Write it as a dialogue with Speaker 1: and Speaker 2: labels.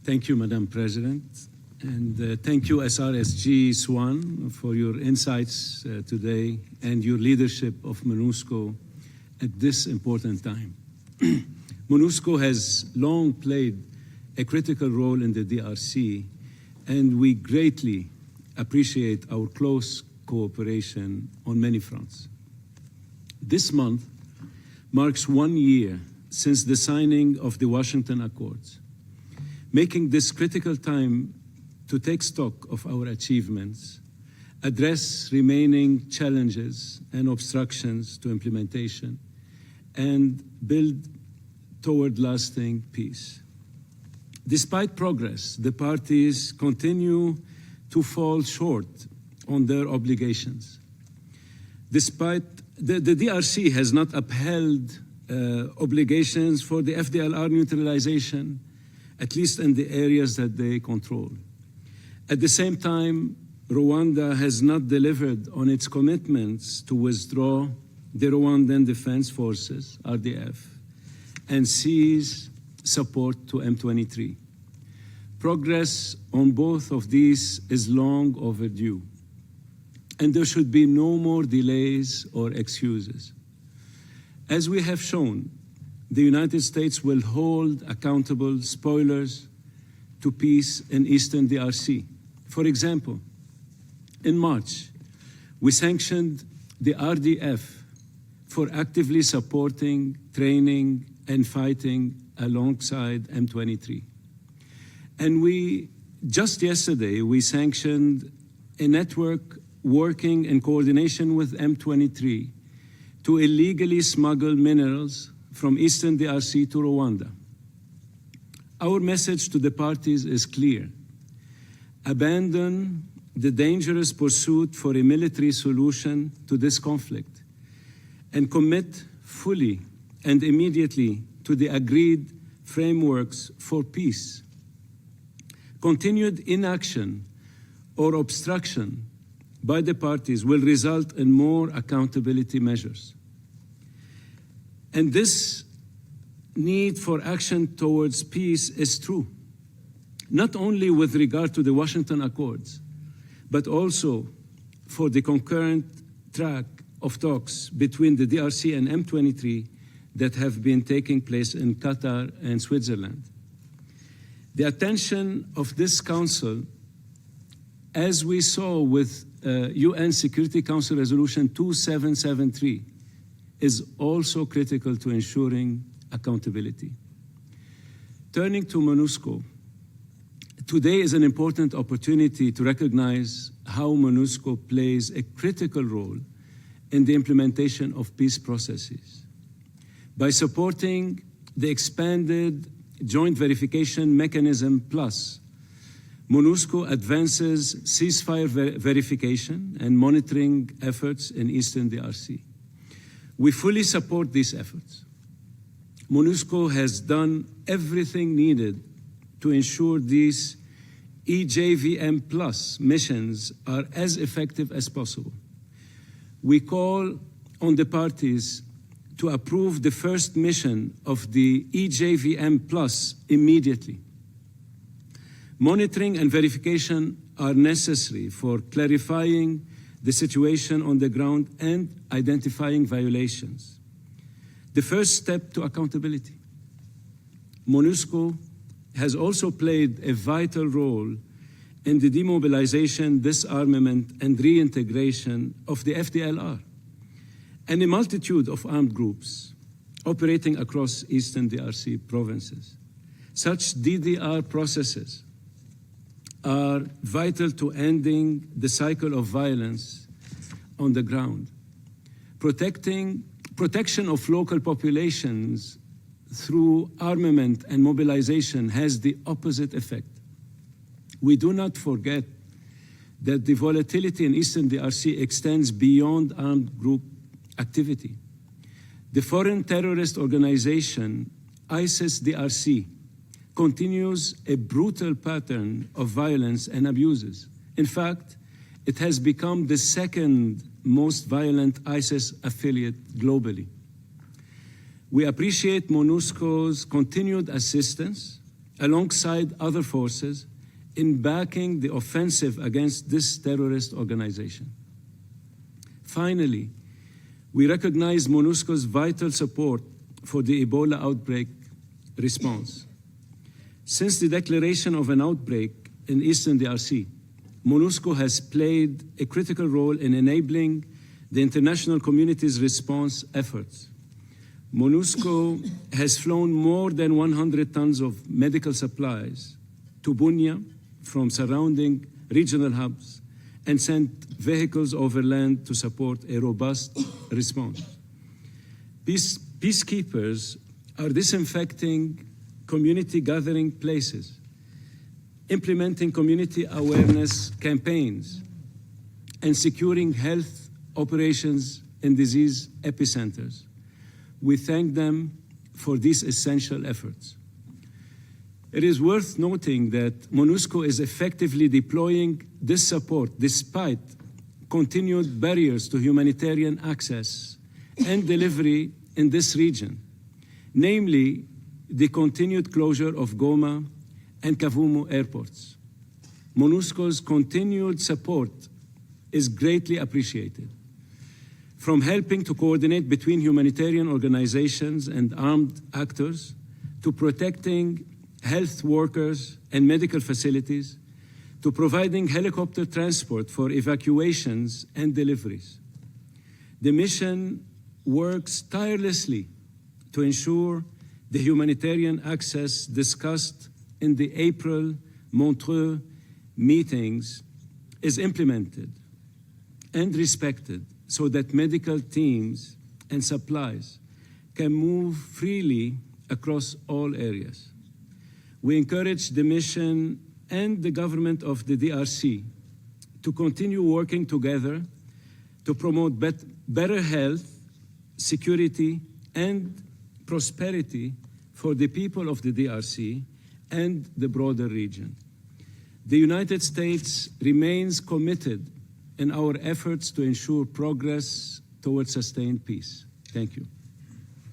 Speaker 1: Thank you, Madam President. And thank you, SRSG Swan, for your insights today and your leadership of MONUSCO at this important time. MONUSCO has long played a critical role in the DRC, and we greatly appreciate our close cooperation on many fronts. This month marks 1 year since the signing of the Washington Accords, making this critical time to take stock of our achievements, address remaining challenges and obstructions to implementation, and build toward lasting peace. Despite progress, the parties continue to fall short on their obligations. Despite the DRC has not upheld obligations for the FDLR neutralization, at least in the areas that they control. At the same time, Rwanda has not delivered on its commitments to withdraw the Rwandan Defense Forces, RDF, and cease support to M23. Progress on both of these is long overdue, and there should be no more delays or excuses. As we have shown, the United States will hold accountable spoilers to peace in Eastern DRC. For example, in March, we sanctioned the RDF for actively supporting, training, and fighting alongside M23. And just yesterday, we sanctioned a network working in coordination with M23 to illegally smuggle minerals from Eastern DRC to Rwanda. Our message to the parties is clear. Abandon the dangerous pursuit for a military solution to this conflict and commit fully and immediately to the agreed frameworks for peace. Continued inaction or obstruction by the parties will result in more accountability measures. And this need for action towards peace is true, not only with regard to the Washington Accords, but also for the concurrent track of talks between the DRC and M23 that have been taking place in Qatar and Switzerland. The attention of this Council, as we saw with UN Security Council Resolution 2773, is also critical to ensuring accountability. Turning to MONUSCO, today is an important opportunity to recognize how MONUSCO plays a critical role in the implementation of peace processes. By supporting the expanded Joint Verification Mechanism Plus, MONUSCO advances ceasefire verification and monitoring efforts in Eastern DRC. We fully support these efforts. MONUSCO has done everything needed to ensure these EJVM Plus missions are as effective as possible. We call on the parties to approve the first mission of the EJVM Plus immediately. Monitoring and verification are necessary for clarifying the situation on the ground and identifying violations. The first step to accountability. MONUSCO has also played a vital role in the demobilization, disarmament, and reintegration of the FDLR and a multitude of armed groups operating across Eastern DRC provinces. Such DDR processes are vital to ending the cycle of violence on the ground. Protection of local populations through armament and mobilization has the opposite effect. We do not forget that the volatility in Eastern DRC extends beyond armed group activity. The foreign terrorist organization ISIS DRC continues a brutal pattern of violence and abuses. In fact, it has become the second most violent ISIS affiliate globally. We appreciate MONUSCO's continued assistance alongside other forces, in backing the offensive against this terrorist organization. Finally, we recognize MONUSCO's vital support for the Ebola outbreak response. Since the declaration of an outbreak in Eastern DRC, MONUSCO has played a critical role in enabling the international community's response efforts. MONUSCO has flown more than 100 tons of medical supplies to Bunia from surrounding regional hubs and sent vehicles overland to support a robust response. Peacekeepers are disinfecting community gathering places, implementing community awareness campaigns, and securing health operations in disease epicenters. We thank them for these essential efforts. It is worth noting that MONUSCO is effectively deploying this support despite continued barriers to humanitarian access and delivery in this region, namely the continued closure of Goma and Kavumu airports. MONUSCO's continued support is greatly appreciated. From helping to coordinate between humanitarian organizations and armed actors, to protecting health workers and medical facilities, to providing helicopter transport for evacuations and deliveries. The mission works tirelessly to ensure the humanitarian access discussed in the April Montreux meetings is implemented and respected so that medical teams and supplies can move freely across all areas. We encourage the mission and the government of the DRC to continue working together to promote better health, security, and prosperity for the people of the DRC and the broader region. The United States remains committed in our efforts to ensure progress towards sustained peace. Thank you.